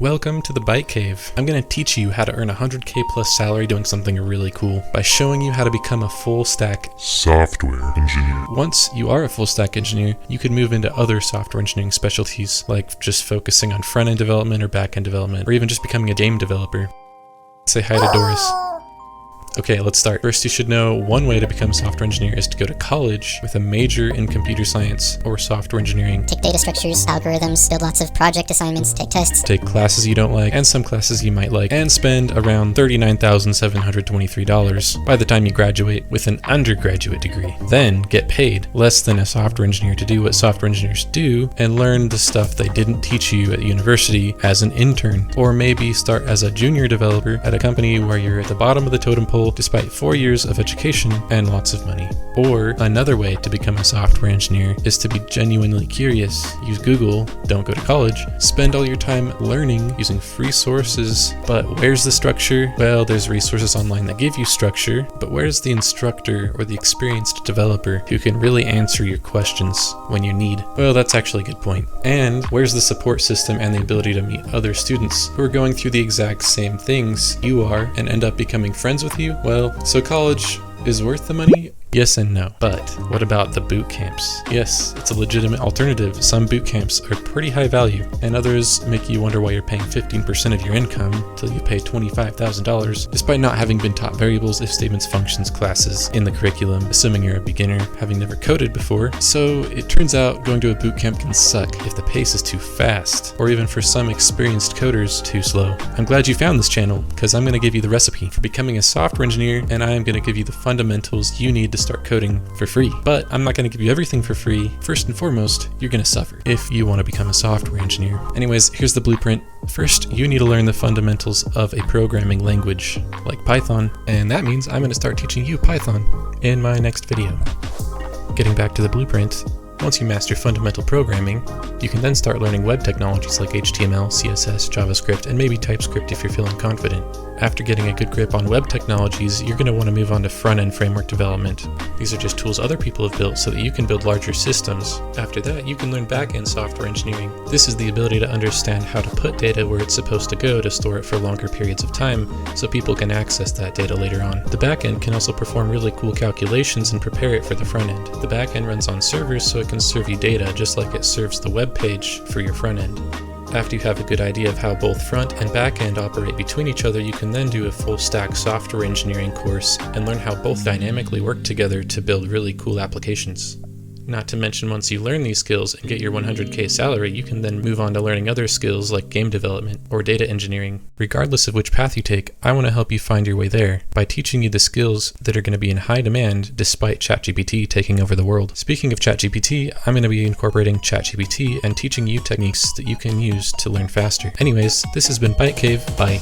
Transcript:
Welcome to the Byte Cave. I'm going to teach you how to earn a 100k plus salary doing something really cool by showing you how to become a full stack software engineer. Once you are a full stack engineer, you could move into other software engineering specialties, like just focusing on front-end development or back-end development, or even just becoming a game developer. Say hi to Doris. Okay, let's start. First, you should know one way to become a software engineer is to go to college with a major in computer science or software engineering. Take data structures, algorithms, build lots of project assignments, take tests. Take classes you don't like and some classes you might like, and spend around $39,723 by the time you graduate with an undergraduate degree. Then get paid less than a software engineer to do what software engineers do and learn the stuff they didn't teach you at university as an intern. Or maybe start as a junior developer at a company where you're at the bottom of the totem pole despite 4 years of education and lots of money. Or another way to become a software engineer is to be genuinely curious. Use Google, don't go to college, spend all your time learning using free sources. But where's the structure? Well, there's resources online that give you structure, but where's the instructor or the experienced developer who can really answer your questions when you need? Well, that's actually a good point. And where's the support system and the ability to meet other students who are going through the exact same things you are and end up becoming friends with you? Well, so college is worth the money? Yes and no. But what about the boot camps? Yes, it's a legitimate alternative. Some boot camps are pretty high value, and others make you wonder why you're paying 15% of your income till you pay $25,000, despite not having been taught variables, if statements, functions, classes in the curriculum, assuming you're a beginner, having never coded before. So it turns out going to a boot camp can suck if the pace is too fast, or even for some experienced coders, too slow. I'm glad you found this channel, because I'm going to give you the recipe for becoming a software engineer, and I am going to give you the fundamentals you need to start coding for free. But I'm not going to give you everything for free. First and foremost, you're going to suffer if you want to become a software engineer. Anyways, here's the blueprint. First, you need to learn the fundamentals of a programming language like Python, and that means I'm going to start teaching you Python in my next video. Getting back to the blueprint, once you master fundamental programming, you can then start learning web technologies like HTML, CSS, JavaScript, and maybe TypeScript if you're feeling confident. After getting a good grip on web technologies, you're going to want to move on to front-end framework development. These are just tools other people have built so that you can build larger systems. After that, you can learn back-end software engineering. This is the ability to understand how to put data where it's supposed to go to store it for longer periods of time so people can access that data later on. The back-end can also perform really cool calculations and prepare it for the front-end. The back-end runs on servers so it can serve you data just like it serves the web page for your front-end. After you have a good idea of how both front and back end operate between each other, you can then do a full stack software engineering course and learn how both dynamically work together to build really cool applications. Not to mention, once you learn these skills and get your 100k salary, you can then move on to learning other skills like game development or data engineering. Regardless of which path you take, I want to help you find your way there by teaching you the skills that are going to be in high demand despite ChatGPT taking over the world. Speaking of ChatGPT, I'm going to be incorporating ChatGPT and teaching you techniques that you can use to learn faster. Anyways, this has been Byte Cave. Bye.